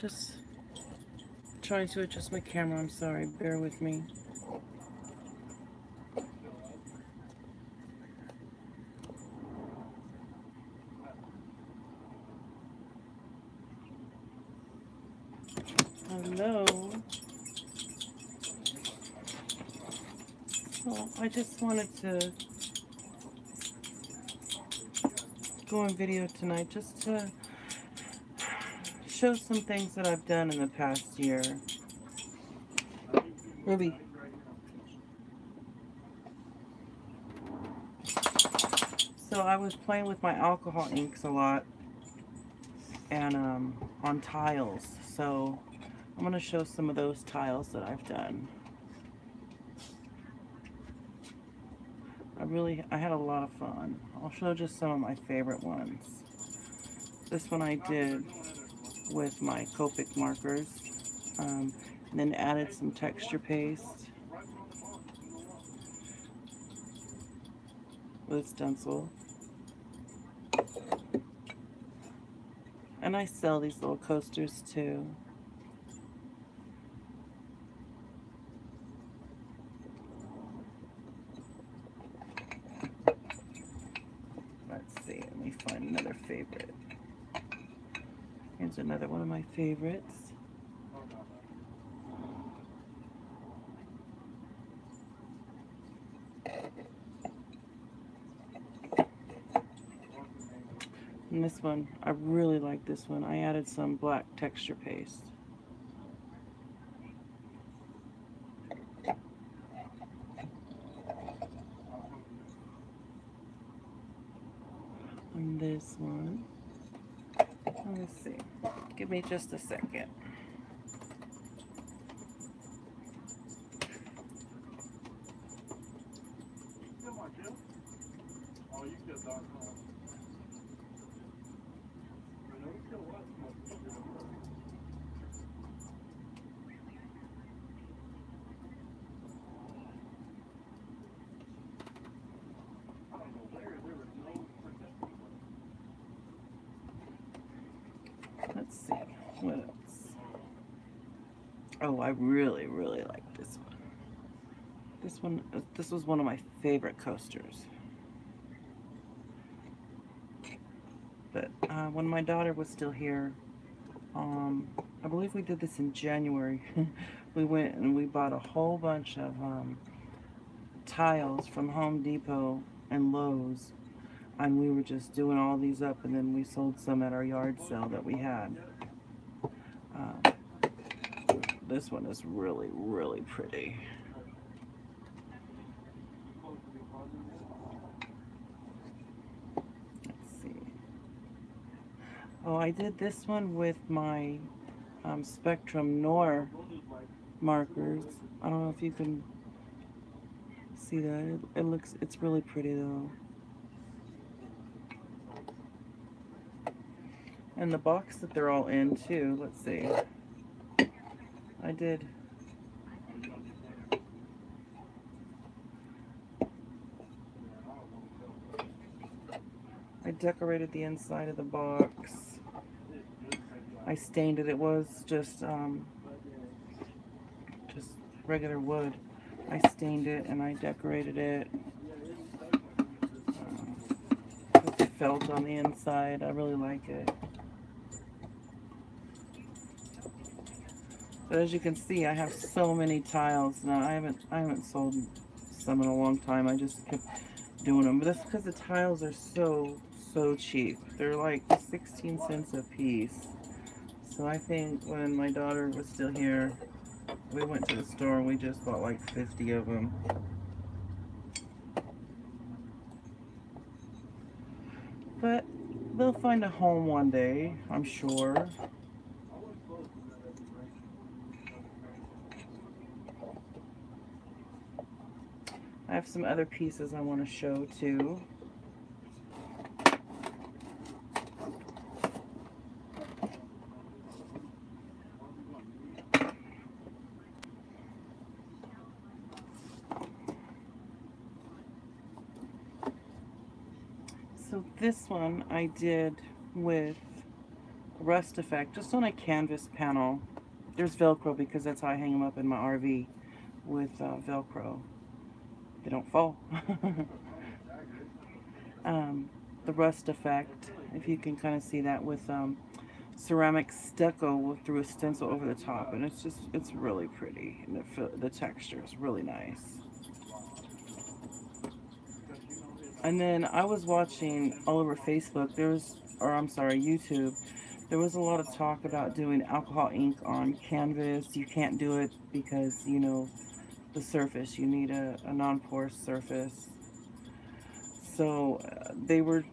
Just trying to adjust my camera. I'm sorry. Bear with me. Hello. So I just wanted to go on video tonight just to show some things that I've done in the past year. Ruby. So I was playing with my alcohol inks a lot and on tiles. So I'm going to show some of those tiles that I've done. I had a lot of fun. I'll show just some of my favorite ones. This one I did with my Copic markers, and then added some texture paste with stencil. And I sell these little coasters too. Let's see, let me find another favorite. Here's another one of my favorites. And this one, I really like this one. I added some black texture paste. And this one, let's see, give me just a second. Let's see, what else? Oh, I really, really like this one. This was one of my favorite coasters. But when my daughter was still here, I believe we did this in January. We went and we bought a whole bunch of tiles from Home Depot and Lowe's, and we were just doing all these up, and then we sold some at our yard sale that we had. This one is really, really pretty. Let's see. Oh, I did this one with my Spectrum Noir markers. I don't know if you can see that. It's really pretty though. And the box that they're all in too, let's see. I decorated the inside of the box. I stained it. It was just regular wood. I stained it and I decorated it with the felt on the inside. I really like it. But as you can see, I have so many tiles now. I haven't sold some in a long time. I just kept doing them. But that's because the tiles are so cheap. They're like 16 cents a piece. So I think when my daughter was still here, we went to the store and we just bought like 50 of them. But they'll find a home one day, I'm sure. I have some other pieces I want to show too. So this one I did with Rust Effect, just on a canvas panel. There's Velcro because that's how I hang them up in my RV with Velcro. They don't fall. The Rust Effect, if you can kind of see that, with ceramic stucco through a stencil over the top, and it's really pretty, and the texture is really nice. And then I was watching all over Facebook, YouTube, there was a lot of talk about doing alcohol ink on canvas. You can't do it because, you know, the surface, you need a non-porous surface. So they were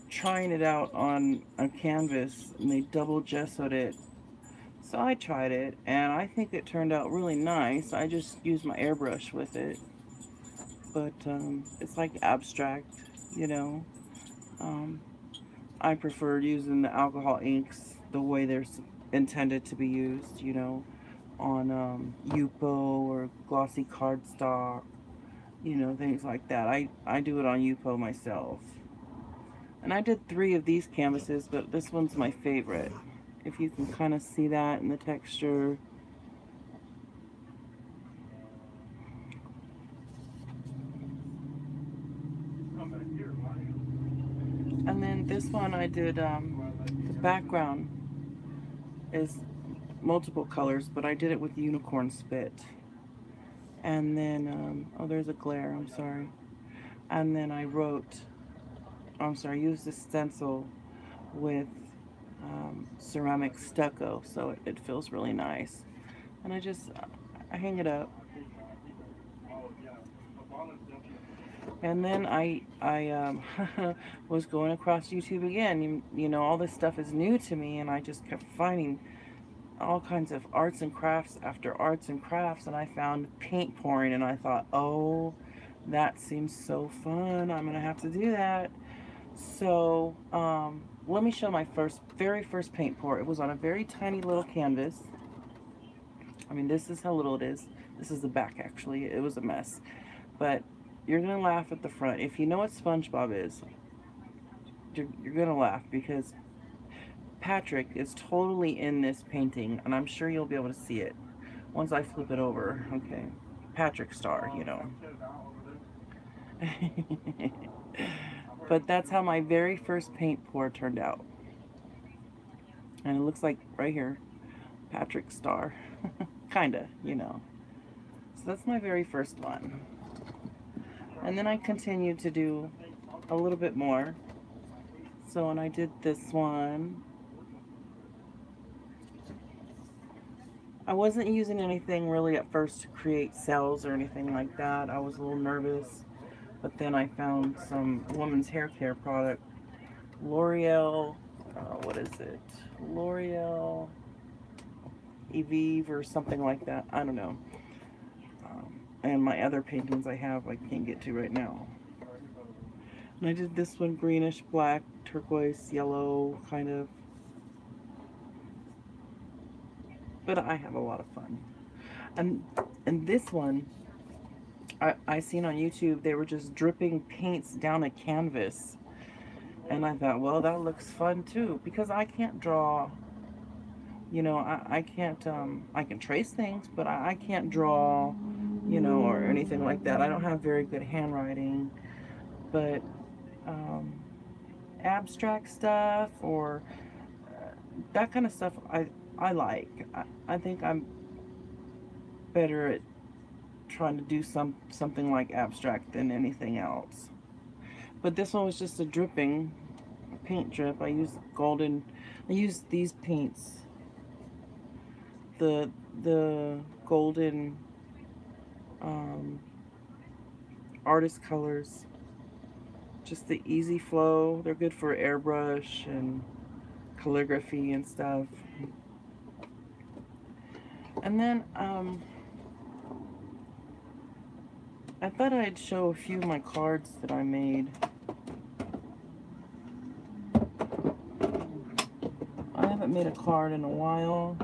trying it out on a canvas, and they double gessoed it. So I tried it, and I think it turned out really nice. I just used my airbrush with it, but it's like abstract, you know. I prefer using the alcohol inks the way they're intended to be used, you know, on Yupo or glossy cardstock, you know, things like that. I do it on Yupo myself. And I did 3 of these canvases, but this one's my favorite. If you can kind of see that in the texture. And then this one I did, the background is multiple colors, but I did it with unicorn spit. And then, oh, there's a glare, I'm sorry. And then I used a stencil with ceramic stucco, so it feels really nice. And I hang it up. And then I was going across YouTube again. You know, all this stuff is new to me, and I just kept finding all kinds of arts and crafts after arts and crafts, and I found paint pouring, and I thought, oh, that seems so fun. I'm gonna have to do that. So let me show my very first paint pour. It was on a very tiny little canvas. I mean, this is how little it is. This is the back, actually. It was a mess, but you're gonna laugh at the front. If you know what SpongeBob is, you're gonna laugh, because Patrick is totally in this painting, and I'm sure you'll be able to see it once I flip it over. Okay, Patrick Star, you know. But that's how my very first paint pour turned out. And it looks like right here, Patrick Star. Kinda, you know. So that's my very first one. And then I continued to do a little bit more. So when I did this one, I wasn't using anything really at first to create cells or anything like that. I was a little nervous. But then I found some women's hair care product. L'Oreal, what is it? L'Oreal Evive or something like that. I don't know. And my other paintings I can't get to right now. And I did this one greenish, black, turquoise, yellow, kind of. But I have a lot of fun. And this one, I seen on YouTube, they were just dripping paints down a canvas. And I thought, well, that looks fun too. Because I can't draw, you know, I can't, I can trace things, but I can't draw, you know, or anything like that. I don't have very good handwriting. But abstract stuff or that kind of stuff I like. I think I'm better at trying to do something like abstract than anything else. But this one was just a dripping paint drip. I used these paints, the golden artist colors, just the easy flow. They're good for airbrush and calligraphy and stuff. And then I thought I'd show a few of my cards that I made. I haven't made a card in a while,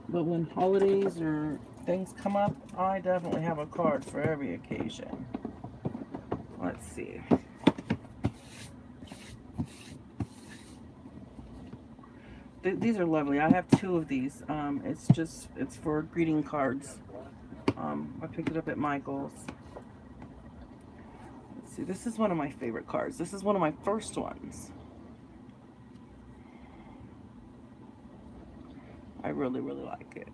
but when holidays or things come up, I definitely have a card for every occasion. Let's see. These are lovely. I have two of these. It's for greeting cards. I picked it up at Michael's. Let's see, this is one of my favorite cards. This is one of my first ones. I really, really like it.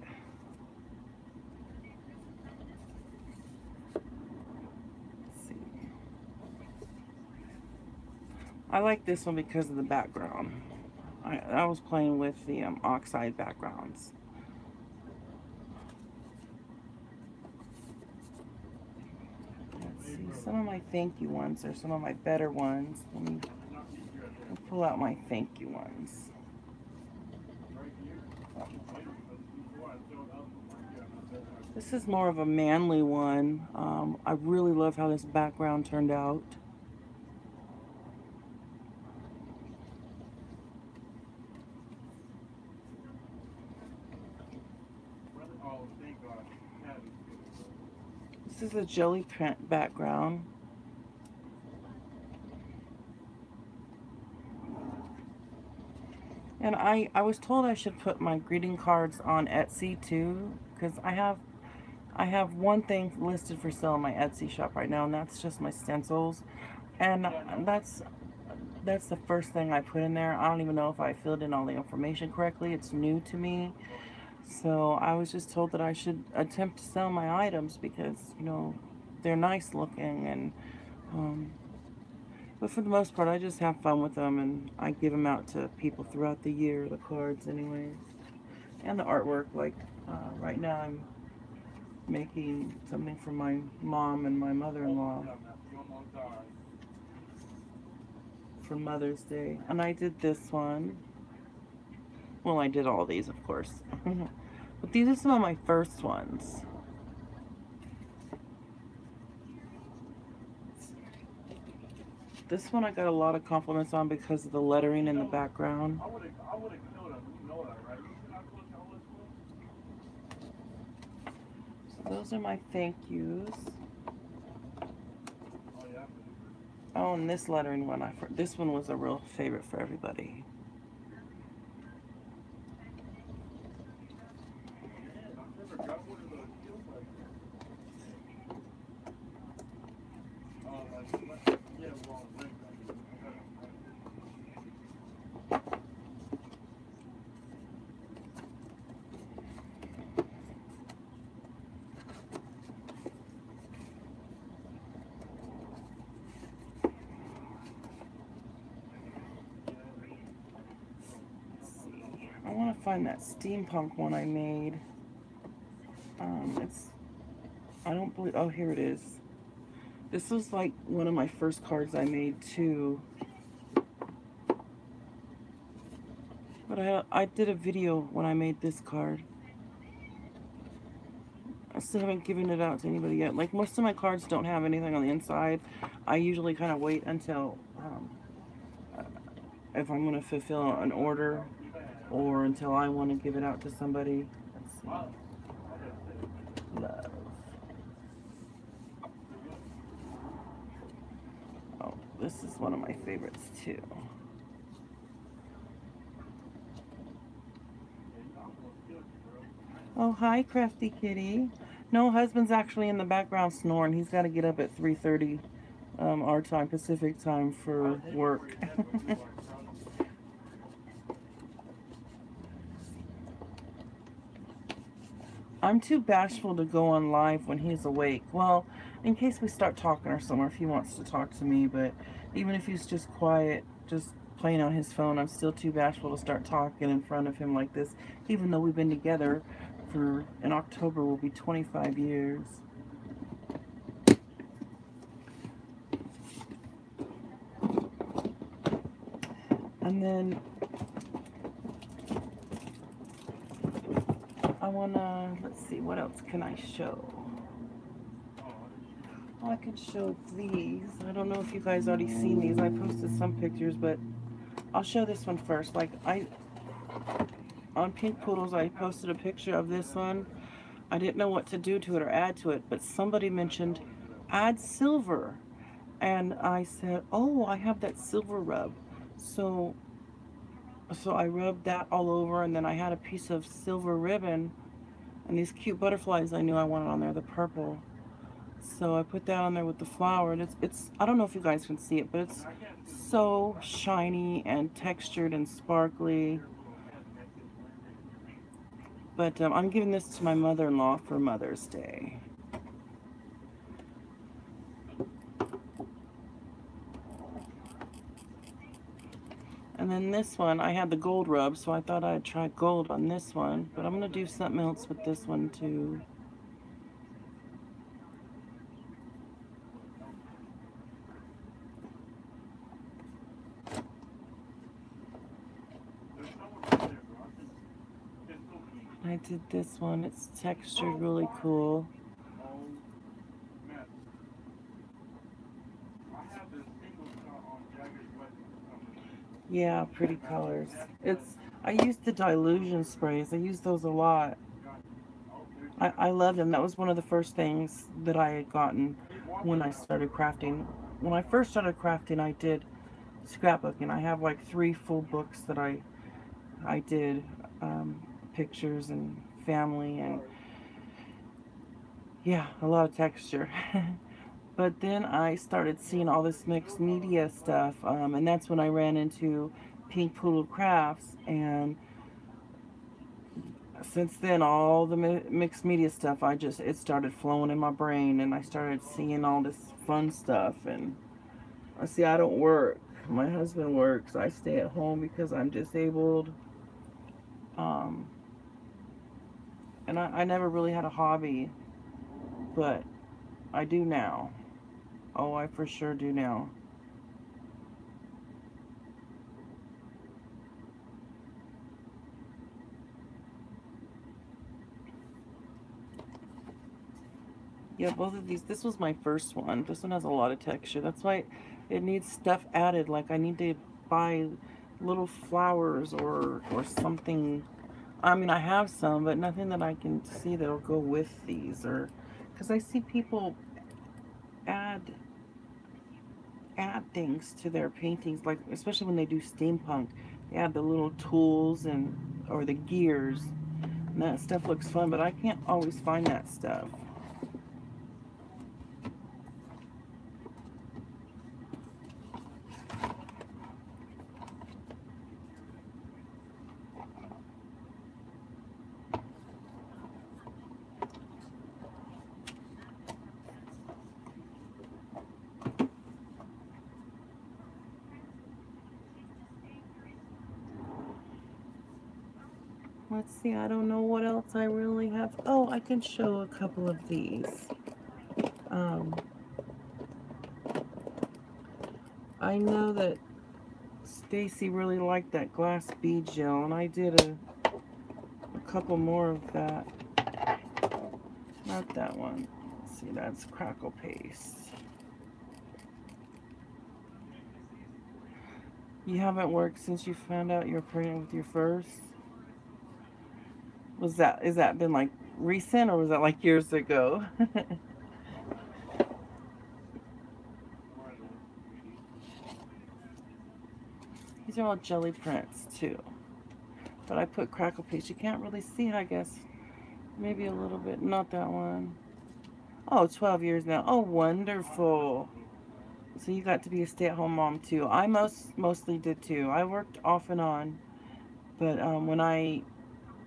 Let's see. I like this one because of the background. I was playing with the oxide backgrounds. Let's see, some of my thank you ones are some of my better ones. Let me pull out my thank you ones. This is more of a manly one. I really love how this background turned out. This is a jelly print background. And I was told I should put my greeting cards on Etsy too, because I have one thing listed for sale in my Etsy shop right now, and that's just my stencils. And that's the first thing I put in there. I don't even know if I filled in all the information correctly. It's new to me. So I was just told that I should attempt to sell my items because, you know, they're nice looking, and but for the most part I just have fun with them, and I give them out to people throughout the year, the cards anyways, and the artwork. Like right now I'm making something for my mom and my mother-in-law for Mother's Day, and I did this one. Well, I did all these, of course. But these are some of my first ones. This one I got a lot of compliments on because of the lettering in the background. So those are my thank yous. Oh, and this lettering one, this one was a real favorite for everybody. I want to find that steampunk one I made. I don't believe, oh, here it is. This was like one of my first cards I made too. But I did a video when I made this card. I still haven't given it out to anybody yet. Like, most of my cards don't have anything on the inside. I usually kind of wait until if I'm going to fulfill an order, or until I want to give it out to somebody. Let's see. Love. Oh, this is one of my favorites too. Oh, hi, Crafty Kitty. No, husband's actually in the background snoring. He's got to get up at 3:30 our time, Pacific time, for work. I'm too bashful to go on live when he's awake. Well, in case we start talking or somewhere, if he wants to talk to me, but even if he's just quiet, just playing on his phone, I'm still too bashful to start talking in front of him like this, even though we've been together for, in October, will be 25 years. And then I wanna, let's see, what else can I show? Oh, I could show these. I don't know if you guys already seen these. I posted some pictures, but I'll show this one first. Like, on Pink Poodles, I posted a picture of this one. I didn't know what to do to it or add to it, but somebody mentioned add silver. And I said, oh, I have that silver rub. So So I rubbed that all over, and then I had a piece of silver ribbon and these cute butterflies I knew I wanted on there, the purple. So I put that on there with the flower, and it's I don't know if you guys can see it, but it's so shiny and textured and sparkly. But I'm giving this to my mother-in-law for Mother's Day. And then this one, I had the gold rub, so I thought I'd try gold on this one. But I'm going to do something else with this one too. I did this one. It's textured really cool. Yeah, pretty colors. I use the Dylusion sprays. I use those a lot. I love them. That was one of the first things that I had gotten when I started crafting. When I first started crafting, I did scrapbooking. I have like 3 full books that I did pictures and family and yeah, a lot of texture. But then I started seeing all this mixed media stuff, and that's when I ran into Pink Poodle Crafts, and since then all the mixed media stuff, it started flowing in my brain, and I started seeing all this fun stuff. And I see, I don't work, my husband works, I stay at home because I'm disabled, um, and I never really had a hobby, but I do now. Oh, I for sure do now. Yeah, both of these. This was my first one. This one has a lot of texture. That's why it needs stuff added. Like I need to buy little flowers or something. I mean, I have some, but nothing that I can see that'll go with these. Or because I see people add things to their paintings, like especially when they do steampunk. They add the little tools and or the gears. And that stuff looks fun, but I can't always find that stuff. Let's see, I don't know what else I really have. Oh, I can show a couple of these. Um, I know that Stacy really liked that glass bead gel, and I did a couple more of that. Not that one. Let's see, that's crackle paste. You haven't worked since you found out you're pregnant with your first? Is that been like recent, or was that like years ago? These are all jelly prints too. But I put crackle paste. You can't really see it, I guess. Maybe a little bit. Not that one. Oh, 12 years now. Oh, wonderful. So you got to be a stay-at-home mom too. I mostly did too. I worked off and on. But when I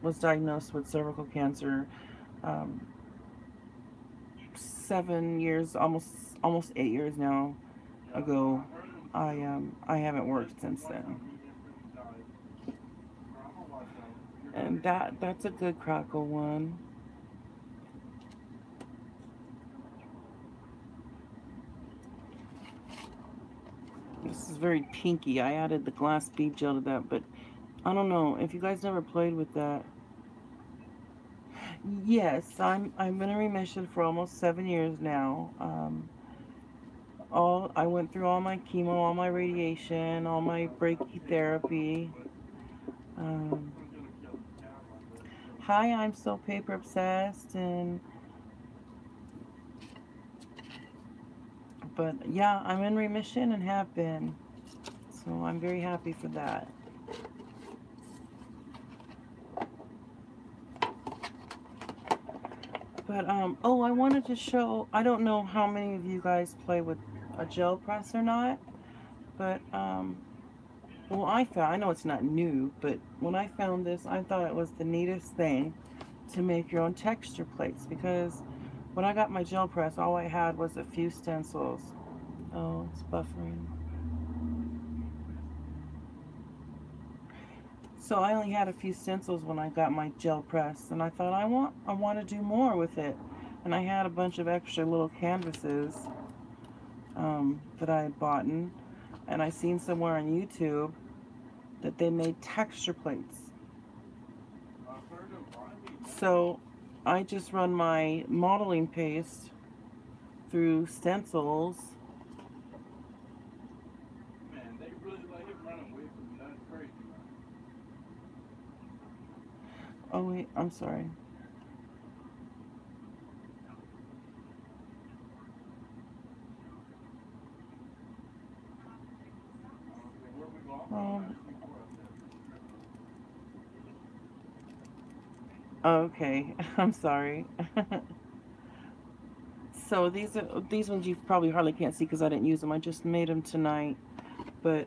was diagnosed with cervical cancer, um, 7 years, almost 8 years now ago, I haven't worked since then. And that's a good crackle one. This is very pinky. I added the glass bead gel to that, but I don't know if you guys never played with that. Yes, I've been in remission for almost 7 years now. I went through all my chemo, all my radiation, all my brachytherapy. Um, Hi, I'm still paper obsessed, but yeah, I'm in remission and have been. So I'm very happy for that. But, oh, I wanted to show, I don't know how many of you guys play with a gel press or not, but, well, I know it's not new, but when I found this, I thought it was the neatest thing to make your own texture plates, because when I got my gel press, all I had was a few stencils. Oh, it's buffering. So I only had a few stencils when I got my gel press, and I thought I want to do more with it. And I had a bunch of extra little canvases that I had bought, and I seen somewhere on YouTube that they made texture plates. So I just run my modeling paste through stencils. Man, they really let him run away from that. Crazy. Oh wait, I'm sorry. Okay, I'm sorry. So these ones you probably hardly can't see because I didn't use them. I just made them tonight. But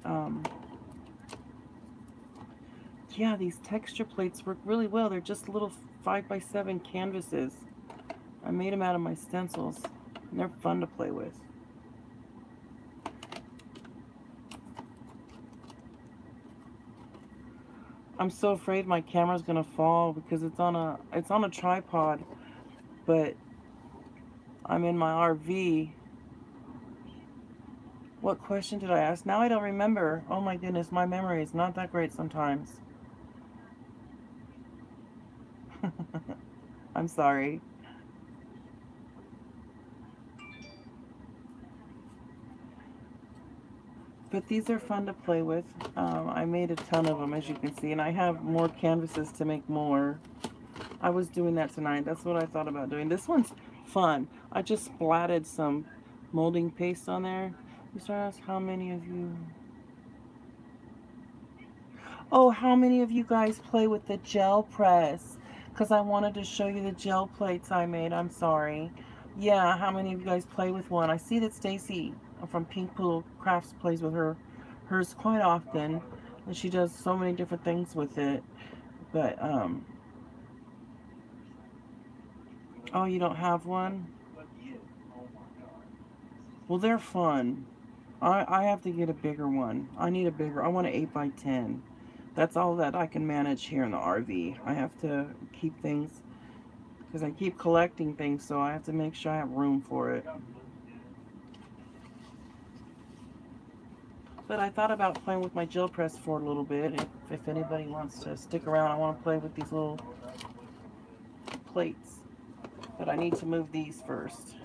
yeah, these texture plates work really well. They're just little 5x7 canvases. I made them out of my stencils, and they're fun to play with. I'm so afraid my camera's gonna fall because it's on a tripod, but I'm in my RV. What question did I ask? Now I don't remember. Oh my goodness, my memory is not that great sometimes. I'm sorry. But these are fun to play with. I made a ton of them, as you can see, and I have more canvases to make more. I was doing that tonight. That's what I thought about doing. This one's fun. I just splatted some molding paste on there. You start to ask how many of you... Oh, how many of you guys play with the gel press? Because I wanted to show you the gel plates I made. I'm sorry. Yeah, how many of you guys play with one? I see that Stacy from Pink Pool Crafts plays with hers quite often, and she does so many different things with it. But oh, you don't have one? Well, they're fun. I have to get a bigger one. I need a bigger. I want an 8x10. That's all that I can manage here in the RV. I have to keep things because I keep collecting things, so I have to make sure I have room for it. But I thought about playing with my gel press for a little bit. If anybody wants to stick around, I want to play with these little plates. But I need to move these first.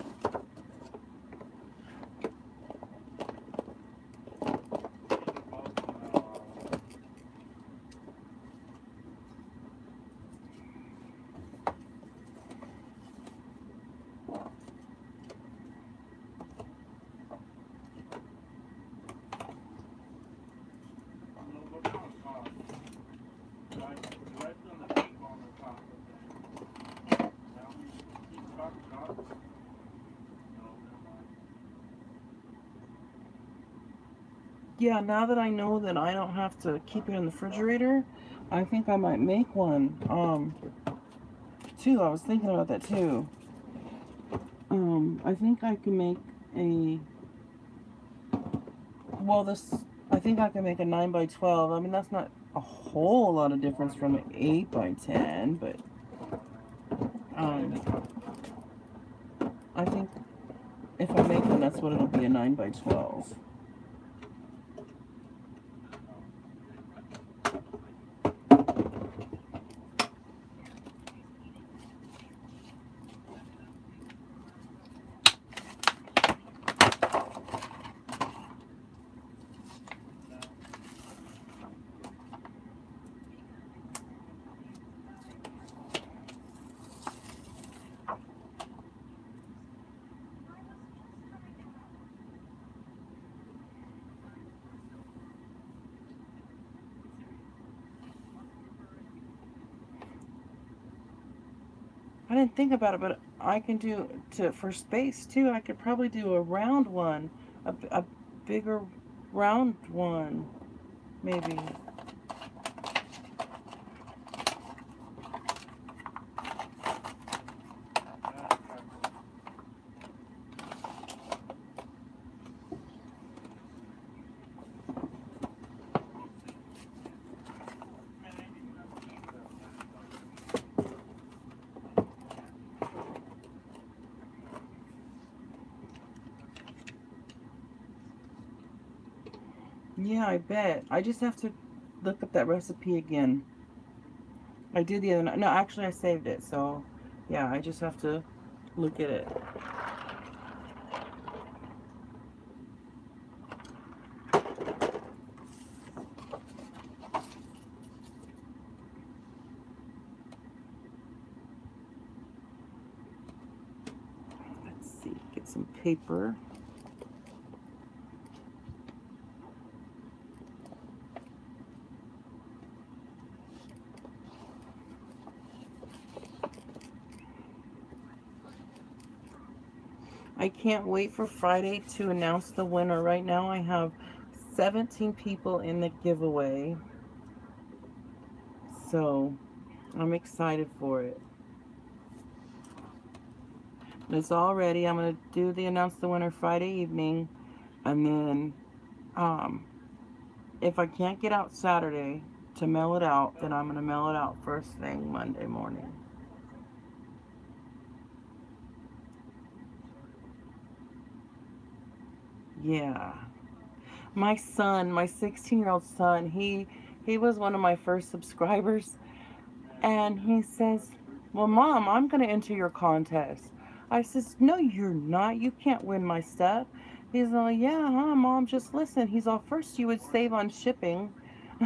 Yeah, now that I know that I don't have to keep it in the refrigerator, I think I might make one. Too, I was thinking about that too. I think I can make a, well, I think I can make a 9x12. I mean, that's not a whole lot of difference from an 8x10, but, I think if I make one, that's what it'll be, a 9x12. I didn't think about it, but I can do for space too. I could probably do a round one, a bigger round one, maybe. Yeah, I bet. I just have to look up that recipe again. I did the other night. No, actually I saved it. So, yeah, I just have to look at it. Let's see. Get some paper. I can't wait for Friday to announce the winner. Right now I have 17 people in the giveaway. So I'm excited for it. It's all ready. I'm going to announce the winner Friday evening. And then if I can't get out Saturday to mail it out, then I'm going to mail it out first thing Monday morning. Yeah. My son, my 16-year-old son, he was one of my first subscribers. And he says, well, Mom, I'm going to enter your contest. I says, no, you're not. You can't win my stuff. He's like, yeah, huh, Mom, just listen. He's all, first you would save on shipping.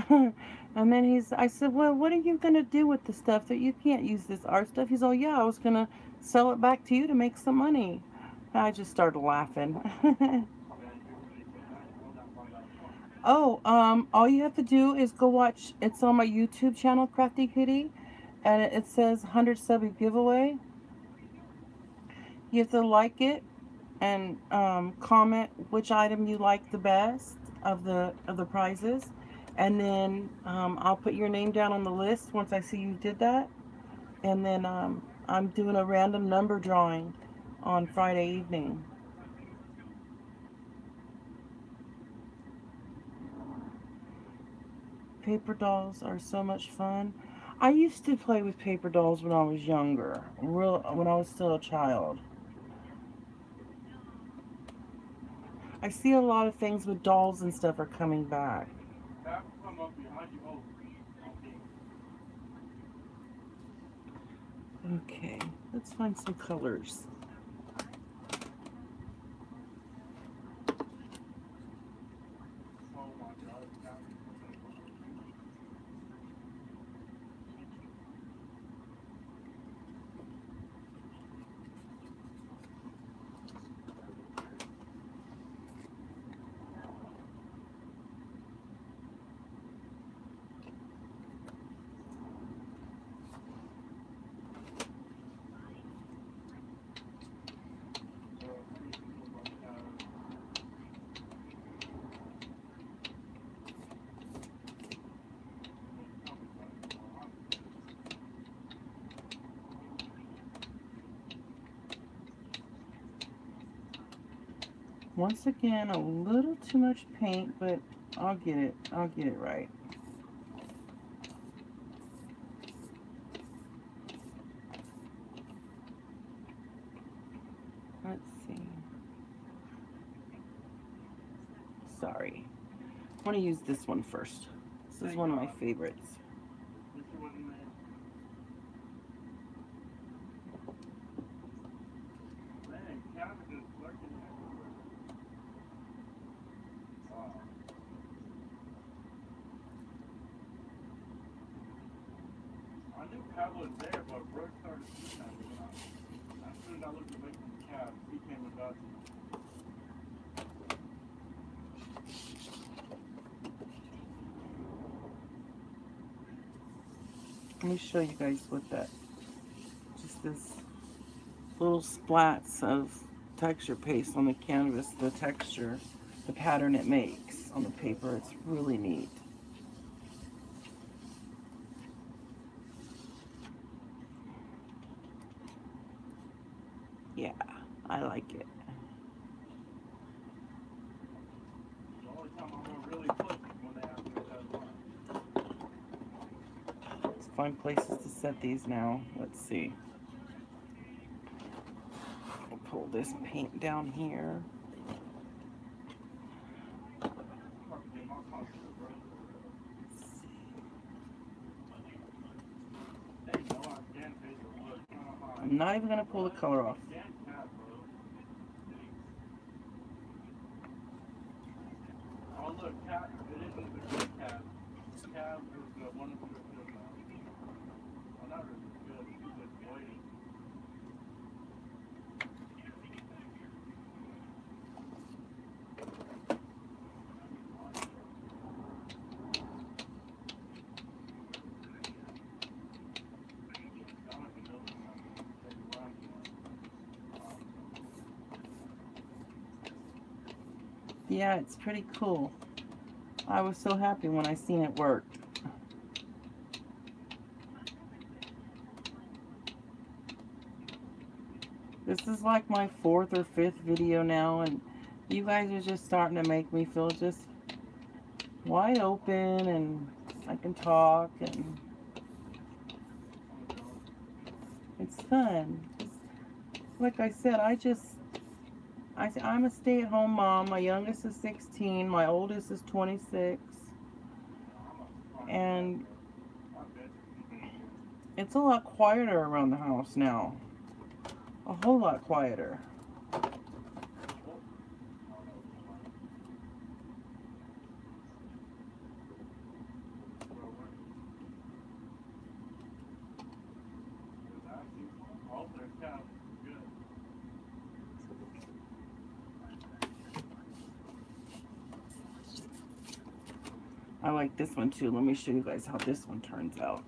And then I said, well, what are you going to do with the stuff that you can't use this art stuff? He's all, yeah, I was going to sell it back to you to make some money. And I just started laughing. Oh, all you have to do is go watch, it's on my YouTube channel, Crafty Kitty, and it says 100 sub giveaway. You have to like it and comment which item you like the best of the prizes, and then I'll put your name down on the list once I see you did that, and then I'm doing a random number drawing on Friday evening. Paper dolls are so much fun. I used to play with paper dolls when I was younger, when I was still a child. I see a lot of things with dolls and stuff are coming back. Okay, let's find some colors. Once again, a little too much paint, but I'll get it. I'll get it right. Let's see. Sorry. I want to use this one first. This is one of my favorites. I knew Cat was there, but Brooke started seeing that. As soon as I looked away from the Cat, he came with us. Let me show you guys what just this little splats of texture paste on the canvas, the texture, the pattern it makes on the paper. It's really neat. Yeah, I like it. The only time I'm gonna really push is when they ask me to do one. Let's find places to set these now. Let's see. I'll pull this paint down here. I'm not even gonna pull the color off. Oh look, Cat, it isn't the good Cat. Cat is the one who's good. Well, not really good. She's just waiting. Yeah, it's pretty cool. I was so happy when I seen it work. This is like my 4th or 5th video now, and you guys are just starting to make me feel just wide open, and I can talk, and it's fun. Like I said, I'm a stay-at-home mom. My youngest is 16. My oldest is 26. And it's a lot quieter around the house now. A whole lot quieter. I like this one too. Let me show you guys how this one turns out.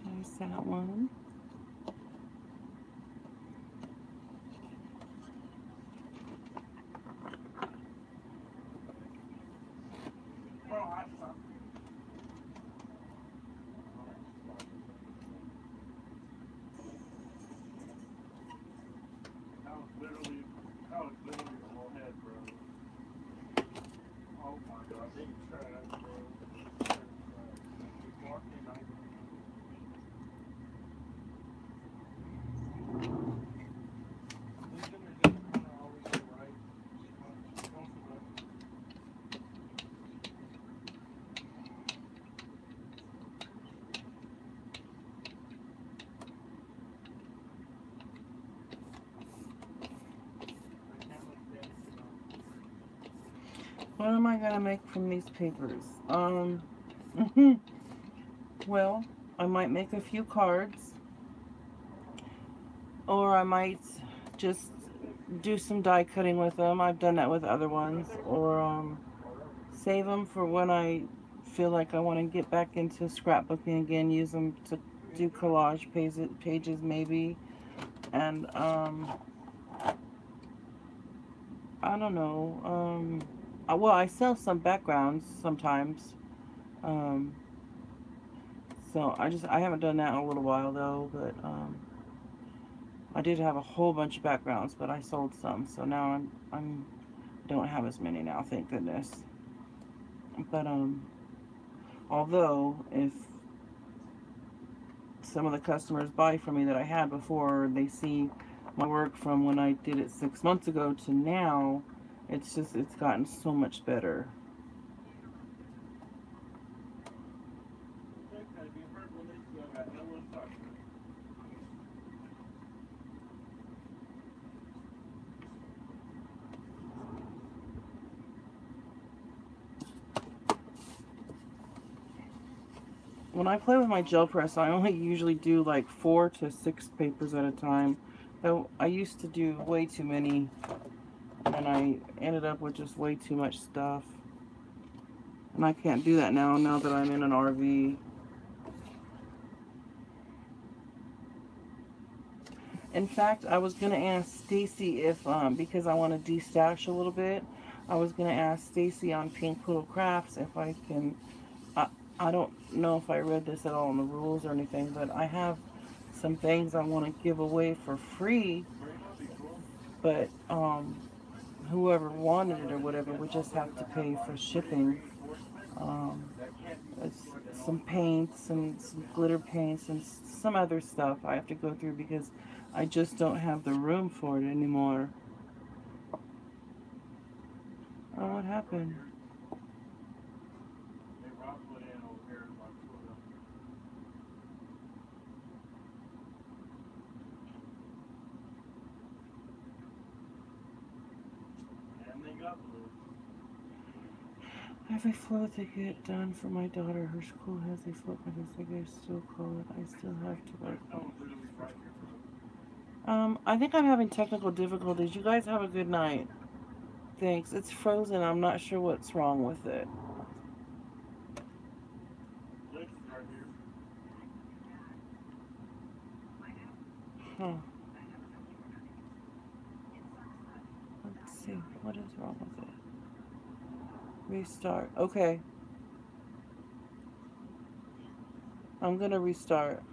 There's that one. That was literally the whole head, bro. Oh my god, they trash, bro. What am I gonna make from these papers? Well, I might make a few cards, or I might just do some die cutting with them. I've done that with other ones, or save them for when I feel like I want to get back into scrapbooking again. Use them to do collage pages maybe, and I don't know. Well, I sell some backgrounds sometimes. So I haven't done that in a little while though, but I did have a whole bunch of backgrounds, but I sold some, so now I'm don't have as many now, thank goodness. But although if some of the customers buy from me that I had before, they see my work from when I did it 6 months ago to now, it's gotten so much better. when I play with my gel press, I only usually do like 4 to 6 papers at a time. Though I used to do way too many, and I ended up with just way too much stuff. And I can't do that now that I'm in an RV. In fact, I was gonna ask Stacy if, because I want to destash a little bit, I was gonna ask Stacy on Pink Poodle Crafts if I can. I don't know if I read this at all in the rules or anything, but I have some things I want to give away for free. But whoever wanted it or whatever would just have to pay for shipping. Um, it's some paints and some glitter paints and some other stuff I have to go through because I just don't have the room for it anymore. Oh, what happened? Every float they get done for my daughter, her school has a float, but I think I still call it. I still have to work. I think I'm having technical difficulties. You guys have a good night. Thanks. It's frozen. I'm not sure what's wrong with it. Huh. Let's see. What is wrong with it? Restart. Okay. I'm gonna restart.